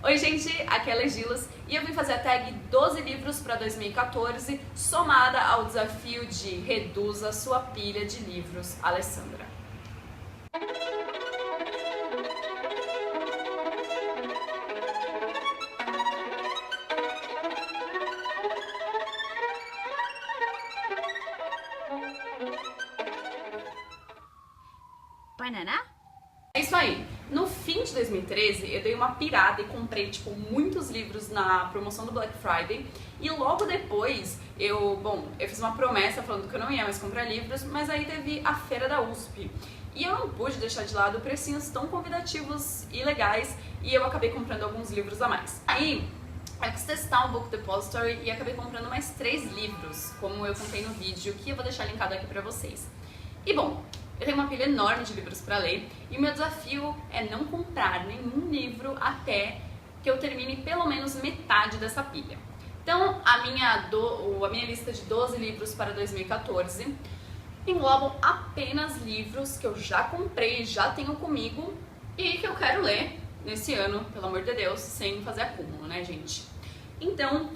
Oi gente, aqui é a Legilas e eu vim fazer a tag 12 livros para 2014 somada ao desafio de Reduza sua pilha de livros, Alessandra. Banana? É isso aí. No fim de 2013, eu dei uma pirada e comprei, muitos livros na promoção do Black Friday. E logo depois, eu fiz uma promessa falando que eu não ia mais comprar livros, mas aí teve a feira da USP. E eu não pude deixar de lado precinhos tão convidativos e legais, e eu acabei comprando alguns livros a mais. Aí, eu quis testar o Book Depository e acabei comprando mais 3 livros, como eu contei no vídeo, que eu vou deixar linkado aqui pra vocês. E bom, eu tenho uma pilha enorme de livros para ler e o meu desafio é não comprar nenhum livro até que eu termine pelo menos metade dessa pilha. Então, a minha lista de 12 livros para 2014 englobam apenas livros que eu já comprei, já tenho comigo e que eu quero ler nesse ano, pelo amor de Deus, sem fazer acúmulo, né, gente? Então,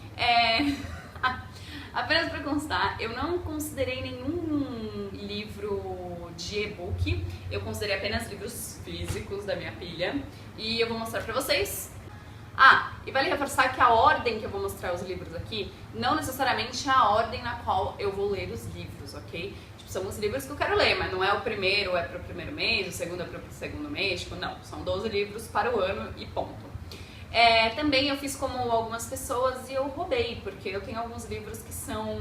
apenas para constar, eu não considerei nenhum livro de e-book, eu considerei apenas livros físicos da minha pilha e eu vou mostrar pra vocês. E vale reforçar que a ordem que eu vou mostrar os livros aqui não necessariamente é a ordem na qual eu vou ler os livros, ok? São os livros que eu quero ler, mas não é o primeiro é pro primeiro mês, o segundo é pro segundo mês, não, são 12 livros para o ano e ponto. Também eu fiz como algumas pessoas e eu roubei, porque eu tenho alguns livros que são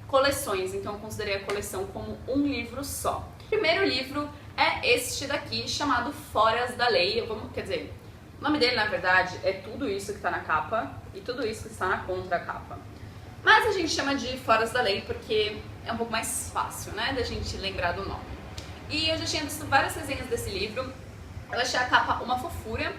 coleções, então eu considerei a coleção como um livro só. O primeiro livro é este daqui, chamado Foras da Lei. O nome dele, na verdade, é tudo isso que está na capa e tudo isso que está na contracapa. Mas a gente chama de Foras da Lei porque é um pouco mais fácil, né, da gente lembrar do nome. E eu já tinha visto várias resenhas desse livro, eu achei a capa uma fofura.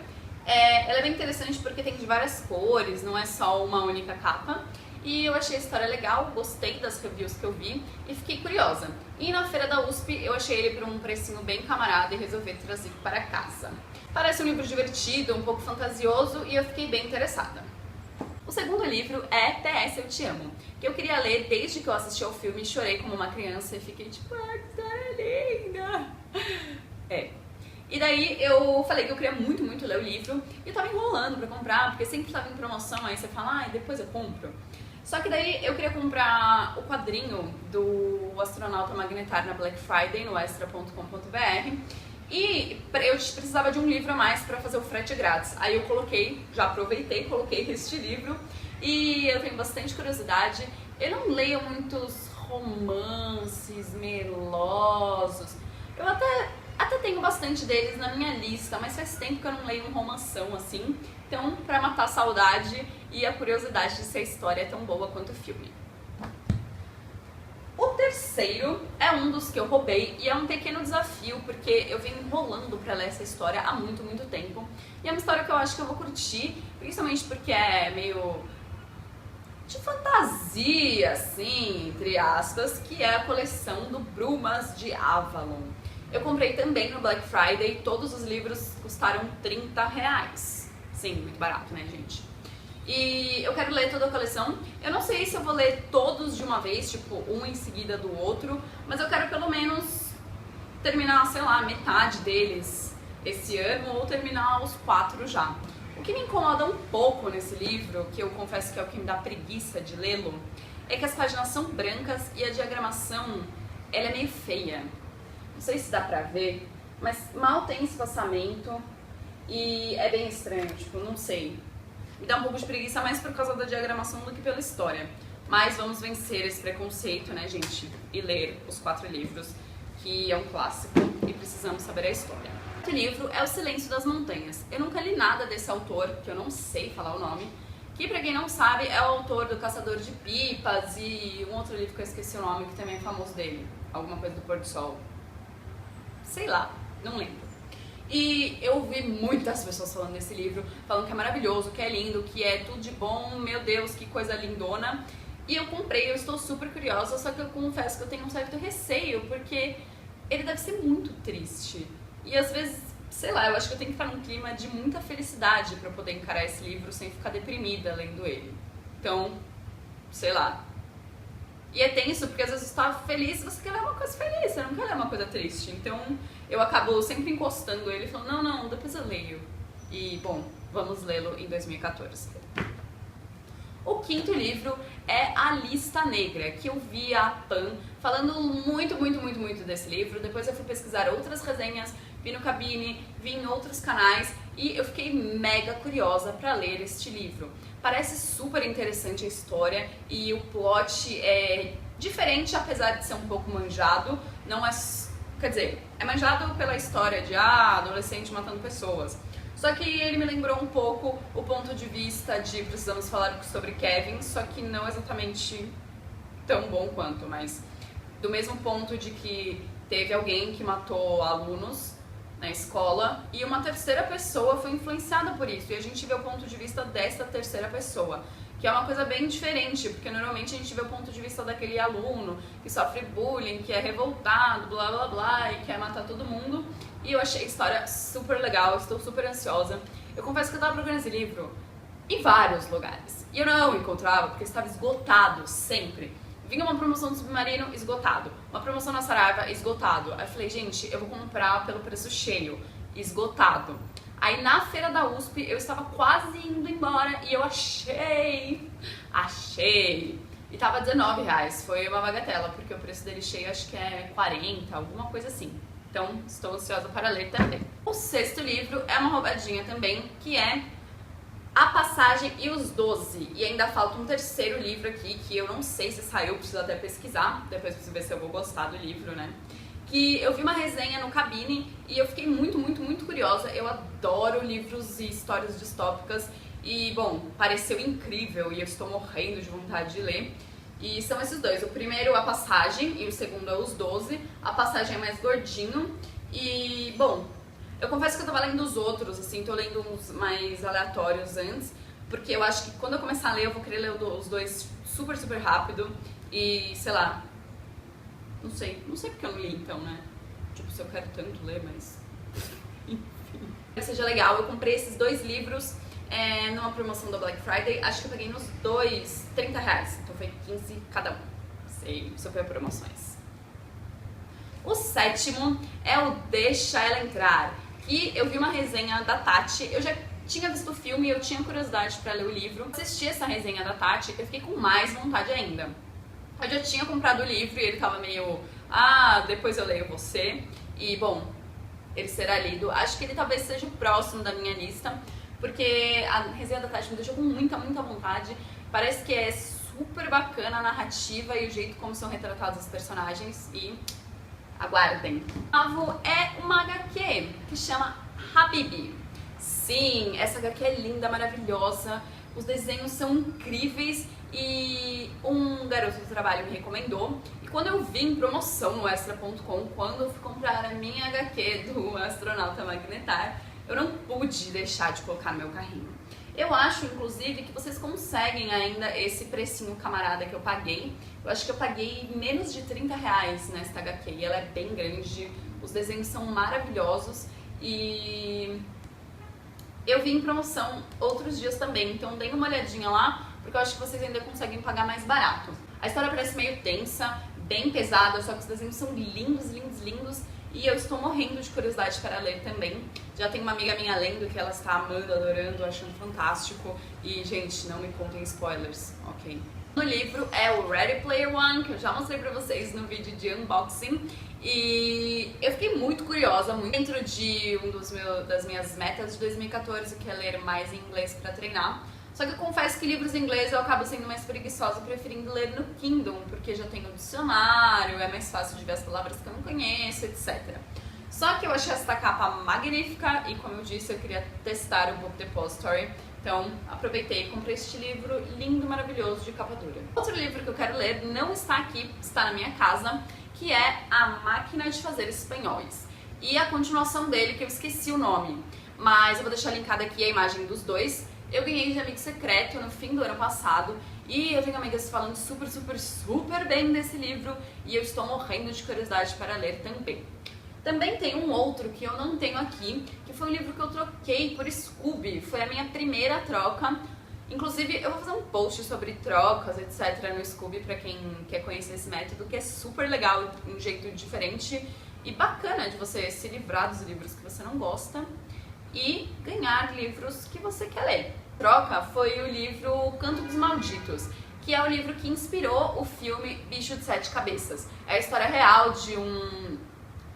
Ela é bem interessante porque tem de várias cores, não é só uma única capa. E eu achei a história legal, gostei das reviews que eu vi e fiquei curiosa. E na feira da USP eu achei ele por um precinho bem camarada e resolvi trazer para casa. Parece um livro divertido, um pouco fantasioso e eu fiquei bem interessada. O segundo livro é PS Eu Te Amo, que eu queria ler desde que eu assisti ao filme, chorei como uma criança e fiquei tipo, que história linda! E daí eu falei que eu queria muito, muito ler o livro e eu tava enrolando pra comprar, porque sempre tava em promoção, aí você fala, depois eu compro. Só que daí eu queria comprar o quadrinho do Astronauta Magnetar na Black Friday, no extra.com.br, e eu precisava de um livro a mais pra fazer o frete grátis. Aí eu já aproveitei, coloquei este livro e eu tenho bastante curiosidade. Eu não leio muitos romances melosos, eu até tenho bastante deles na minha lista, mas faz tempo que eu não leio um romanção assim. Então, pra matar a saudade e a curiosidade de se a história é tão boa quanto o filme. O terceiro é um dos que eu roubei e é um pequeno desafio, porque eu venho enrolando pra ler essa história há muito, muito tempo. E é uma história que eu acho que eu vou curtir, principalmente porque é meio de fantasia, assim, entre aspas, que é a coleção do Brumas de Avalon. Eu comprei também no Black Friday, todos os livros custaram R$30. Sim, muito barato, né, gente? E eu quero ler toda a coleção. Eu não sei se eu vou ler todos de uma vez, um em seguida do outro, mas eu quero pelo menos terminar, sei lá, metade deles esse ano ou terminar os 4 já. O que me incomoda um pouco nesse livro, que eu confesso que é o que me dá preguiça de lê-lo, é que as páginas são brancas e a diagramação, ela é meio feia. Não sei se dá pra ver, mas mal tem espaçamento e é bem estranho, não sei. Me dá um pouco de preguiça mais por causa da diagramação do que pela história. Mas vamos vencer esse preconceito, né, gente? E ler os 4 livros, que é um clássico e precisamos saber a história. O outro livro é O Silêncio das Montanhas. Eu nunca li nada desse autor, que eu não sei falar o nome, que pra quem não sabe é o autor do Caçador de Pipas e um outro livro que eu esqueci o nome, que também é famoso dele. Alguma coisa do Pôr do Sol. Sei lá, não lembro. E eu ouvi muitas pessoas falando desse livro, falando que é maravilhoso, que é lindo, que é tudo de bom, meu Deus, que coisa lindona. E eu comprei, eu estou super curiosa, só que eu confesso que eu tenho um certo receio, porque ele deve ser muito triste. E às vezes sei lá, eu acho que eu tenho que estar num clima de muita felicidade pra poder encarar esse livro sem ficar deprimida lendo ele. Então, sei lá. E é tenso, porque às vezes você tá feliz, você quer ler uma coisa feliz, você não quer ler uma coisa triste. Então, eu acabo sempre encostando ele e falando, não, depois eu leio. E, bom, vamos lê-lo em 2014. O quinto livro é A Lista Negra, que eu vi a Pan falando muito desse livro. Depois eu fui pesquisar outras resenhas, vi no Cabine, vi em outros canais e eu fiquei mega curiosa para ler este livro. Parece super interessante a história e o plot é diferente, apesar de ser um pouco manjado. Não é, quer dizer, é manjado pela história de adolescente matando pessoas. Só que ele me lembrou um pouco o ponto de vista de Precisamos Falar sobre Kevin, só que não exatamente tão bom quanto, mas do mesmo ponto de que teve alguém que matou alunos na escola e uma terceira pessoa foi influenciada por isso, e a gente vê o ponto de vista dessa terceira pessoa, que é uma coisa bem diferente, porque normalmente a gente vê o ponto de vista daquele aluno que sofre bullying, que é revoltado, blá blá blá, e quer matar todo mundo. E eu achei a história super legal, estou super ansiosa. Eu confesso que eu estava procurando esse livro em vários lugares, e eu não encontrava, porque estava esgotado, sempre. Vinha uma promoção do Submarino, esgotado. Uma promoção na Saraiva, esgotado. Aí eu falei, gente, eu vou comprar pelo preço cheio, esgotado. Aí na feira da USP eu estava quase indo embora e eu achei. E tava R$19, foi uma bagatela, porque o preço dele cheio acho que é 40, alguma coisa assim. Então estou ansiosa para ler também. O sexto livro é uma roubadinha também, que é A Passagem e os 12. E ainda falta um terceiro livro aqui, que eu não sei se saiu, preciso até pesquisar, depois preciso ver se eu vou gostar do livro, né? Que eu vi uma resenha no Cabine e eu fiquei muito curiosa. Eu adoro livros e histórias distópicas e, bom, pareceu incrível e eu estou morrendo de vontade de ler. E são esses dois, o primeiro A Passagem e o segundo é Os 12. A Passagem é mais gordinho e, bom, eu confesso que eu tava lendo os outros, assim, tô lendo uns mais aleatórios antes, porque eu acho que quando eu começar a ler eu vou querer ler os dois super rápido e, sei lá, não sei porque eu não li então, né? Tipo, se eu quero tanto ler, mas enfim. Que seja legal, eu comprei esses dois livros numa promoção da Black Friday, acho que eu paguei nos dois R$30, então foi 15 cada um. Sei, super promoções. O sétimo é o Deixa Ela Entrar, que eu vi uma resenha da Tati, eu já tinha visto o filme e eu tinha curiosidade pra ler o livro. Assisti essa resenha da Tati, eu fiquei com mais vontade ainda. Eu já tinha comprado o livro e ele tava meio, depois eu leio você. E, bom, ele será lido. Acho que ele talvez seja o próximo da minha lista, porque a resenha da Tati me deixou com muita vontade. Parece que é super bacana a narrativa e o jeito como são retratados os personagens e aguardem. O novo é uma HQ que chama Habibi. Sim, essa HQ é linda, maravilhosa, os desenhos são incríveis e um garoto do trabalho me recomendou. E quando eu vi em promoção no Extra.com, quando eu fui comprar a minha HQ do Astronauta Magnetar, eu não pude deixar de colocar no meu carrinho. Eu acho, inclusive, que vocês conseguem ainda esse precinho camarada que eu paguei. Eu acho que eu paguei menos de R$30 nesta HQ e ela é bem grande, os desenhos são maravilhosos e eu vi em promoção outros dias também, então deem uma olhadinha lá, porque eu acho que vocês ainda conseguem pagar mais barato. A história parece meio tensa, bem pesada, só que os desenhos são lindos e eu estou morrendo de curiosidade para ler também. Já tem uma amiga minha lendo que ela está amando, adorando, achando fantástico e, gente, não me contem spoilers, ok? O livro é o Ready Player One, que eu já mostrei pra vocês no vídeo de unboxing. E eu fiquei muito curiosa, muito dentro de das minhas metas de 2014, que é ler mais em inglês pra treinar. Só que eu confesso que livros em inglês eu acabo sendo mais preguiçosa, preferindo ler no Kindle, porque já tenho o dicionário, é mais fácil de ver as palavras que eu não conheço, etc. Só que eu achei essa capa magnífica e, como eu disse, eu queria testar o Book Depository. Então, aproveitei e comprei este livro lindo, maravilhoso, de capa dura. Outro livro que eu quero ler não está aqui, está na minha casa, que é A Máquina de Fazer Espanhóis. E a continuação dele, que eu esqueci o nome, mas eu vou deixar linkada aqui a imagem dos dois. Eu ganhei de amigo secreto no fim do ano passado e eu tenho amigas falando super bem desse livro e eu estou morrendo de curiosidade para ler também. Também tem um outro que eu não tenho aqui, que foi um livro que eu troquei por Scooby, foi a minha primeira troca. Inclusive, eu vou fazer um post sobre trocas, etc. no Scooby pra quem quer conhecer esse método, que é super legal, um jeito diferente e bacana de você se livrar dos livros que você não gosta e ganhar livros que você quer ler. Troca foi o livro Canto dos Malditos, que é o livro que inspirou o filme Bicho de Sete Cabeças. É a história real de um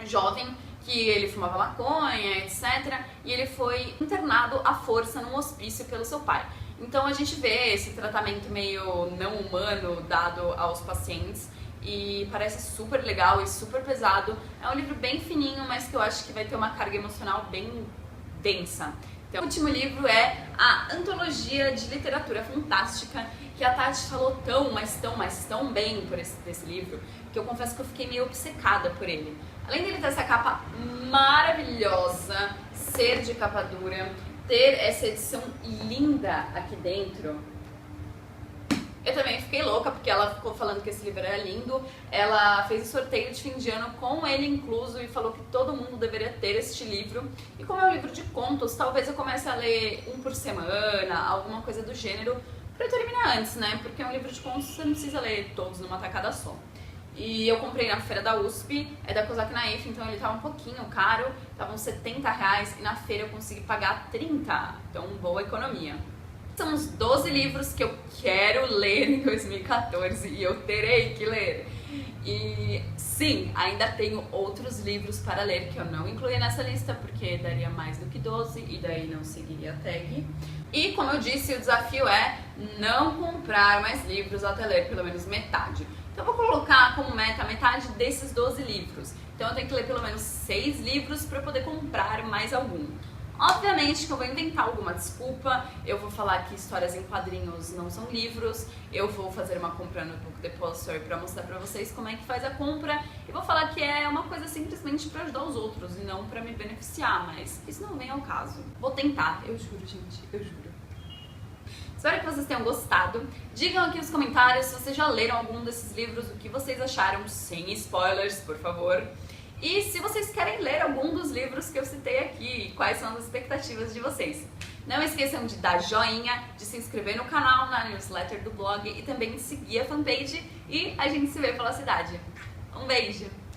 jovem que ele fumava maconha, etc. E ele foi internado à força num hospício pelo seu pai. Então a gente vê esse tratamento meio não humano dado aos pacientes e parece super legal e super pesado. É um livro bem fininho, mas que eu acho que vai ter uma carga emocional bem densa. Então, o último livro é a Antologia de Literatura Fantástica, que a Tati falou tão bem desse livro, que eu confesso que eu fiquei meio obcecada por ele. Além dele ter essa capa maravilhosa, ser de capa dura, ter essa edição linda aqui dentro, eu também fiquei louca, porque ela ficou falando que esse livro era lindo. Ela fez o sorteio de fim de ano com ele incluso e falou que todo mundo deveria ter este livro. E como é um livro de contos, talvez eu comece a ler um por semana, alguma coisa do gênero, pra eu terminar antes, né? Porque é um livro de contos, você não precisa ler todos numa tacada só. E eu comprei na feira da USP, é da Kozak Naif, então ele tava um pouquinho caro, tava uns R$70 e na feira eu consegui pagar 30, então boa economia. São os 12 livros que eu quero ler em 2014 e eu terei que ler. E sim, ainda tenho outros livros para ler que eu não incluí nessa lista porque daria mais do que 12 e daí não seguiria a tag. E como eu disse, o desafio é não comprar mais livros até ler pelo menos metade. Então eu vou colocar como meta metade desses 12 livros. Então eu tenho que ler pelo menos 6 livros para poder comprar mais algum. Obviamente que eu vou inventar alguma desculpa, eu vou falar que histórias em quadrinhos não são livros, eu vou fazer uma compra no Book Depository para mostrar pra vocês como é que faz a compra e vou falar que é uma coisa simplesmente para ajudar os outros e não para me beneficiar, mas isso não vem ao caso. Vou tentar, eu juro, gente, eu juro. Espero que vocês tenham gostado. Digam aqui nos comentários se vocês já leram algum desses livros, o que vocês acharam, sem spoilers, por favor. E se vocês querem ler algum dos livros que eu citei aqui, quais são as expectativas de vocês. Não esqueçam de dar joinha, de se inscrever no canal, na newsletter do blog e também de seguir a fanpage e a gente se vê pela cidade. Um beijo!